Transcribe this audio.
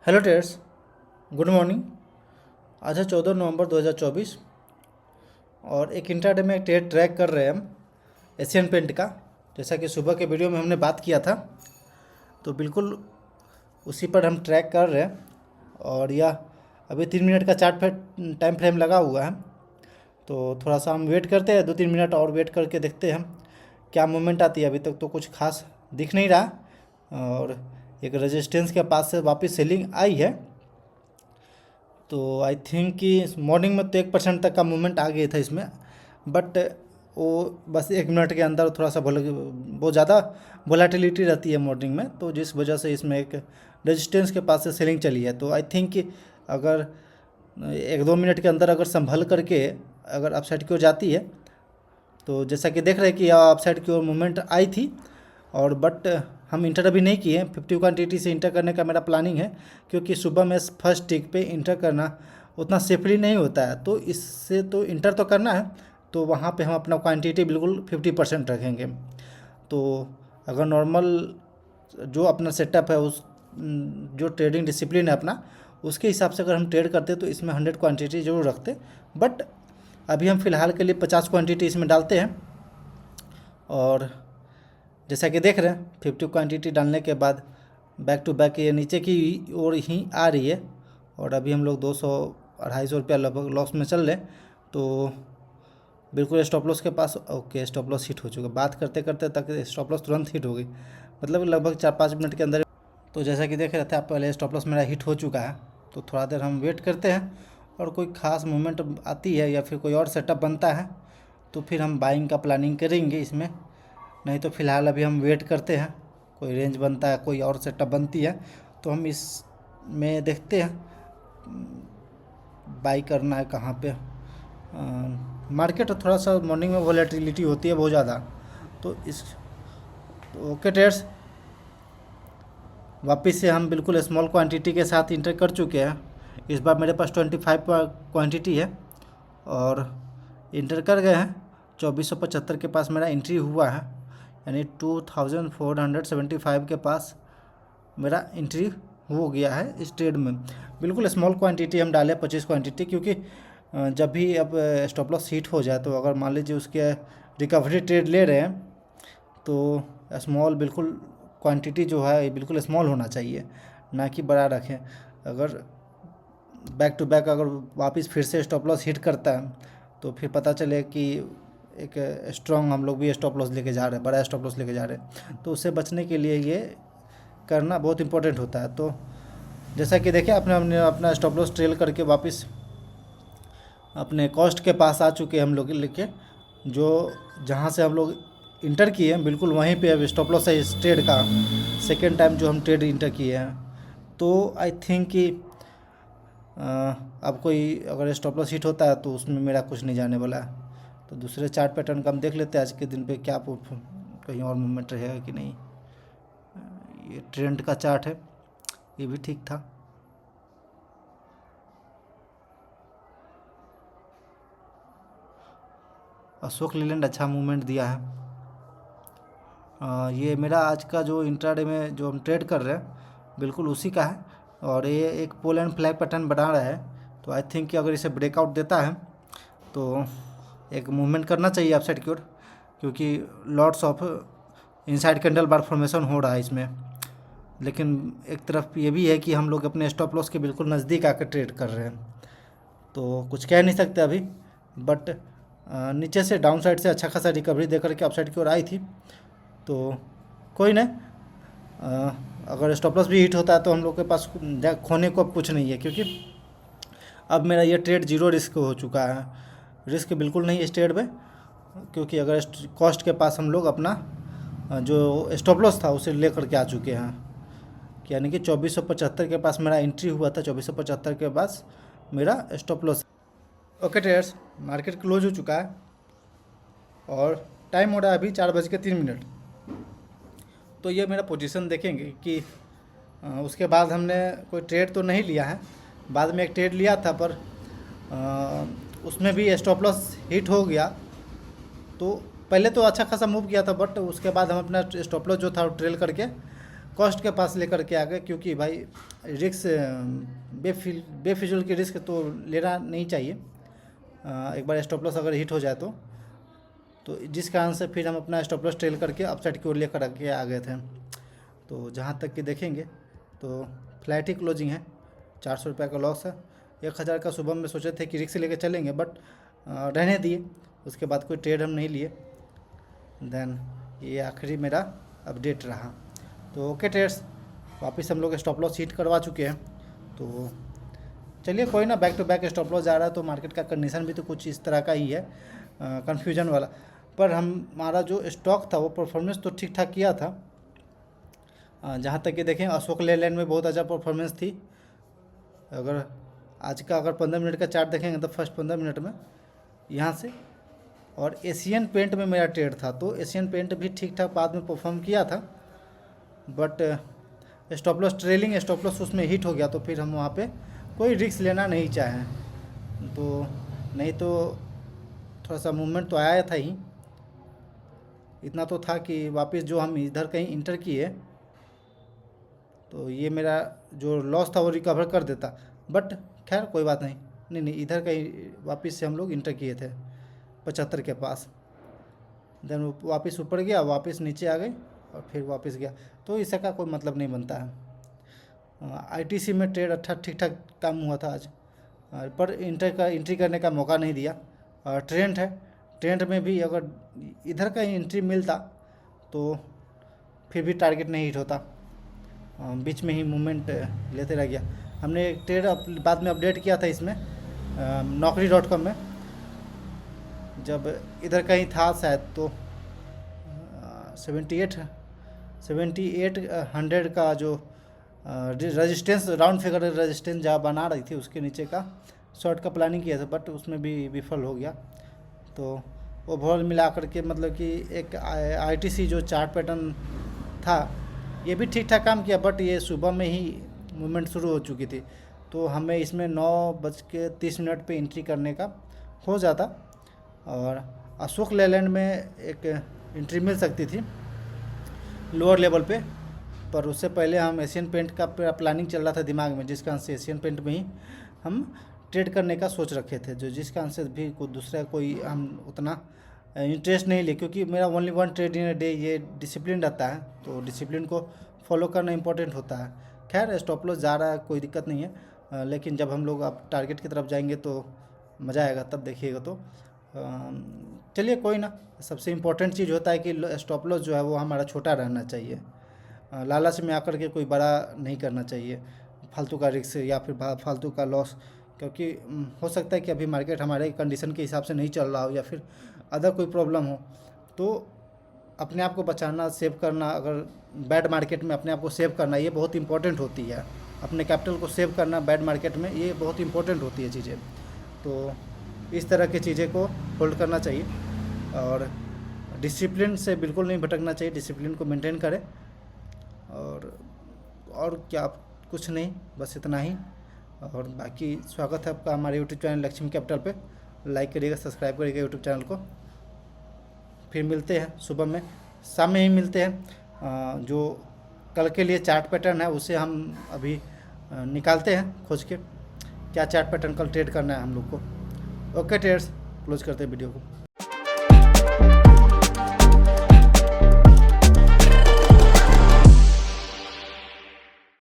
Hello traders, good morning. आज है 14 नवंबर 2024 और एक इंट्राडे में एक ट्रेड ट्रैक कर रहे हैं हम एशियन पेंट का। जैसा कि सुबह के वीडियो में हमने बात किया था, तो बिल्कुल उसी पर हम ट्रैक कर रहे हैं। और यह अभी 3 मिनट का चार्ट पे टाइम फ्रेम लगा हुआ है, तो थोड़ा सा हम वेट करते हैं, 2-3 मिनट और वेट करके देखते हैं क्या मूवमेंट आती है। अभी तक तो कुछ खास दिख नहीं रहा और एक रेजिस्टेंस के पास से वापस सेलिंग आई है। तो आई थिंक कि मॉर्निंग में तो 1% तक का मूवमेंट आ गया था इसमें, बट वो बस 1 मिनट के अंदर थोड़ा सा बहुत ज़्यादा वोलेटिलिटी रहती है मॉर्निंग में, तो जिस वजह से इसमें एक रेजिस्टेंस के पास से सेलिंग चली है। तो आई थिंक कि अगर 1-2 मिनट के अंदर अगर संभल करके अगर अपसाइड की ओर जाती है, तो जैसा कि देख रहे हैं कि अपसाइड की ओर मूवमेंट आई थी और बट हम इंटर अभी नहीं किए। 50 क्वांटिटी से इंटर करने का मेरा प्लानिंग है, क्योंकि सुबह में फर्स्ट टिक पे इंटर करना उतना सेफली नहीं होता है। तो इससे तो इंटर तो करना है, तो वहाँ पे हम अपना क्वांटिटी बिल्कुल 50% रखेंगे। तो अगर नॉर्मल जो अपना सेटअप है, उस जो ट्रेडिंग डिसिप्लिन है अपना, उसके हिसाब से अगर हम ट्रेड करते तो इसमें 100 क्वांटिटी जरूर रखते। बट अभी हम फ़िलहाल के लिए 50 क्वांटिटी इसमें डालते हैं। और जैसा कि देख रहे हैं 50 क्वांटिटी डालने के बाद बैक टू बैक ये नीचे की ओर ही आ रही है। और अभी हम लोग 200-250 रुपया लगभग लॉस में चल रहे। तो बिल्कुल स्टॉप लॉस के पास, ओके स्टॉप लॉस हिट हो चुका। बात करते करते तक स्टॉप लॉस तुरंत हिट हो गई, मतलब लगभग 4-5 मिनट के अंदर। तो जैसा कि देख रहे थे आप, पहले स्टॉप लॉस मेरा हिट हो चुका है। तो थोड़ा देर हम वेट करते हैं और कोई ख़ास मूवमेंट आती है या फिर कोई और सेटअप बनता है तो फिर हम बाइंग का प्लानिंग करेंगे इसमें। नहीं तो फ़िलहाल अभी हम वेट करते हैं, कोई रेंज बनता है, कोई और सेटअप बनती है तो हम इस में देखते हैं बाई करना है कहाँ पे। मार्केट थोड़ा सा मॉर्निंग में वॉलेटिलिटी होती है बहुत ज़्यादा। तो इस तो ओके ट्रेड्स, वापस से हम बिल्कुल स्मॉल क्वांटिटी के साथ इंटर कर चुके हैं। इस बार मेरे पास 25 क्वांटिटी है और इंटर कर गए हैं। 2475 के पास मेरा एंट्री हुआ है, यानी 2475 के पास मेरा एंट्री हो गया है इस ट्रेड में। बिल्कुल स्मॉल क्वांटिटी हम डालें, 25 क्वांटिटी, क्योंकि जब भी अब स्टॉप लॉस हिट हो जाए, तो अगर मान लीजिए उसके रिकवरी ट्रेड ले रहे हैं तो स्मॉल बिल्कुल क्वांटिटी जो है बिल्कुल स्मॉल होना चाहिए, ना कि बड़ा रखें। अगर बैक टू बैक अगर वापस फिर से स्टॉप लॉस हिट करता है तो फिर पता चले कि एक स्ट्रॉन्ग हम लोग भी स्टॉप लॉस लेके जा रहे हैं, बड़ा स्टॉप लॉस लेके जा रहे हैं। तो उससे बचने के लिए ये करना बहुत इंपॉर्टेंट होता है। तो जैसा कि देखिए हमने अपना स्टॉप लॉस ट्रेल करके वापस अपने कॉस्ट के पास आ चुके हैं हम लोग लेके, जो जहाँ से हम लोग इंटर किए हैं बिल्कुल वहीं पे अब स्टॉप लॉस है इस ट्रेड का। सेकेंड टाइम जो हम ट्रेड इंटर किए हैं, तो आई थिंक कि अब कोई अगर स्टॉप लॉस हिट होता है तो उसमें मेरा कुछ नहीं जाने वाला है। तो दूसरे चार्ट पैटर्न का हम देख लेते हैं आज के दिन पे क्या कहीं और मूवमेंट रहेगा कि नहीं। ये ट्रेंड का चार्ट है, ये भी ठीक था। अशोक लीलैंड अच्छा मूवमेंट दिया है। ये मेरा आज का जो इंट्राडे में जो हम ट्रेड कर रहे हैं बिल्कुल उसी का है। और ये एक पोल एंड फ्लैग पैटर्न बना रहा है, तो आई थिंक कि अगर इसे ब्रेकआउट देता है तो एक मूवमेंट करना चाहिए अपसाइड की ओर, क्योंकि lots of inside candle bar formation हो रहा है इसमें। लेकिन एक तरफ ये भी है कि हम लोग अपने स्टॉप लॉस के बिल्कुल नज़दीक आकर ट्रेड कर रहे हैं, तो कुछ कह नहीं सकते अभी। बट नीचे से डाउन साइड से अच्छा खासा रिकवरी दे करके अपसाइड की ओर आई थी, तो कोई नहीं। अगर स्टॉप लॉस भी हिट होता है तो हम लोग के पास खोने को अब कुछ नहीं है, क्योंकि अब मेरा ये ट्रेड जीरो रिस्क हो चुका है। रिस्क बिल्कुल नहीं इस ट्रेड में, क्योंकि अगर कॉस्ट के पास हम लोग अपना जो स्टॉप लॉस था उसे ले करके आ चुके हैं। यानी कि 2475 के पास मेरा एंट्री हुआ था, 2475 के पास मेरा stop loss. Okay traders, market close हो चुका है और टाइम हो रहा है अभी 4:03। तो ये मेरा पोजीशन देखेंगे कि उसके बाद हमने कोई ट्रेड तो नहीं लिया है। बाद में एक ट्रेड लिया था, पर उसमें भी स्टॉप लॉस हिट हो गया। तो पहले तो अच्छा खासा मूव किया था, बट उसके बाद हम अपना स्टॉप लॉस जो था ट्रेल करके कॉस्ट के पास लेकर के आ गए, क्योंकि भाई रिस्क बेफिजूल की रिस्क तो लेना नहीं चाहिए। एक बार स्टॉप लॉस अगर हिट हो जाए तो जिस कारण से फिर हम अपना स्टॉप लॉस ट्रेल करके अपसाइड की ओर लेकर के आ गए थे। तो जहाँ तक कि देखेंगे तो फ्लैट ही क्लोजिंग है, 400 रुपये का लॉस है। 1000 का सुबह में सोचे थे कि रिस्क लेके चलेंगे, बट रहने दिए, उसके बाद कोई ट्रेड हम नहीं लिए। देन ये आखिरी मेरा अपडेट रहा। तो ओके ट्रेड्स, वापस हम लोग स्टॉप लॉस हिट करवा चुके हैं। तो चलिए कोई ना, back to back stop loss जा रहा है, तो मार्केट का कंडीशन भी तो कुछ इस तरह का ही है, कन्फ्यूजन वाला। पर हमारा जो स्टॉक था वो परफॉर्मेंस तो ठीक ठाक किया था। जहाँ तक कि देखें अशोक लेलैंड में बहुत अच्छा परफॉर्मेंस थी। अगर आज का 15 मिनट का चार्ट देखेंगे तो फर्स्ट 15 मिनट में यहाँ से, और एशियन पेंट में मेरा ट्रेड था, तो एशियन पेंट भी ठीक ठाक बाद में परफॉर्म किया था। But stop loss trailing stop loss उसमें हिट हो गया, तो फिर हम वहाँ पे कोई रिस्क लेना नहीं चाहें। तो नहीं तो थोड़ा सा मूवमेंट तो आया था ही, इतना तो था कि वापस जो हम इधर कहीं इंटर किए तो ये मेरा जो लॉस था वो रिकवर कर देता। बट खैर कोई बात नहीं, नहीं इधर कहीं वापस से हम लोग इंटर किए थे 75 के पास। देन वो वापस ऊपर गया, वापस नीचे आ गए और फिर वापस गया, तो इसका कोई मतलब नहीं बनता है। आईटीसी में ट्रेड अच्छा ठीक ठाक काम हुआ था आज, पर एंट्री करने का मौका नहीं दिया। ट्रेंड है, ट्रेंड में भी अगर इधर का एंट्री मिलता तो फिर भी टारगेट नहीं हिट होता, बीच में ही मूवमेंट लेते रह गया। हमने एक ट्रेड बाद में अपडेट किया था इसमें naukri.com में, जब इधर कहीं था शायद तो 7800 का जो रेजिस्टेंस, राउंड फिगर रेजिस्टेंस जहाँ बना रही थी उसके नीचे का शॉर्ट का प्लानिंग किया था, बट उसमें भी विफल हो गया। तो ओवरऑल मिला करके मतलब कि एक आईटीसी जो चार्ट पैटर्न था ये भी ठीक ठाक काम किया, बट ये सुबह में ही मूवमेंट शुरू हो चुकी थी, तो हमें इसमें 9:30 पे एंट्री करने का हो जाता, और अशोक लेलैंड में एक एंट्री मिल सकती थी लोअर लेवल पे। पर उससे पहले हम एशियन पेंट का प्लानिंग चल रहा था दिमाग में, जिस कारण से एशियन पेंट में ही हम ट्रेड करने का सोच रखे थे, जो जिस कारण से भी दूसरा कोई हम उतना इंटरेस्ट नहीं ले, क्योंकि मेरा only one trade in a day ये डिसिप्लिन रहता है, तो डिसिप्लिन को फॉलो करना इंपॉर्टेंट होता है। खैर स्टॉप लॉस जा रहा है, कोई दिक्कत नहीं है, लेकिन जब हम लोग अब टारगेट की तरफ जाएंगे तो मज़ा आएगा, तब देखिएगा। तो चलिए कोई ना, सबसे इम्पोर्टेंट चीज़ होता है कि स्टॉप लॉस जो है वो हमारा छोटा रहना चाहिए, लालच में आकर के कोई बड़ा नहीं करना चाहिए, फालतू का रिस्क या फिर फालतू का लॉस, क्योंकि हो सकता है कि अभी मार्केट हमारे कंडीशन के हिसाब से नहीं चल रहा हो या फिर अदर कोई प्रॉब्लम हो। तो अपने आप को बचाना, सेव करना, अगर बैड मार्केट में अपने आप को सेव करना ये बहुत इंपॉर्टेंट होती है। अपने कैपिटल को सेव करना बैड मार्केट में ये बहुत इंपॉर्टेंट होती है चीज़ें। तो इस तरह की चीज़ें को होल्ड करना चाहिए, और डिसिप्लिन से बिल्कुल नहीं भटकना चाहिए, डिसिप्लिन को मेंटेन करें। और क्या, कुछ नहीं, बस इतना ही। और बाकी स्वागत है आपका हमारे यूट्यूब चैनल लक्ष्मी कैपिटल पे, लाइक करिएगा, सब्सक्राइब करिएगा यूट्यूब चैनल को। फिर मिलते हैं सुबह में, शाम में ही मिलते हैं। जो कल के लिए चार्ट पैटर्न है उसे हम अभी निकालते हैं खोज के, क्या चार्ट पैटर्न कल ट्रेड करना है हम लोग को। ओके ट्रेड्स, क्लोज करते हैं वीडियो को।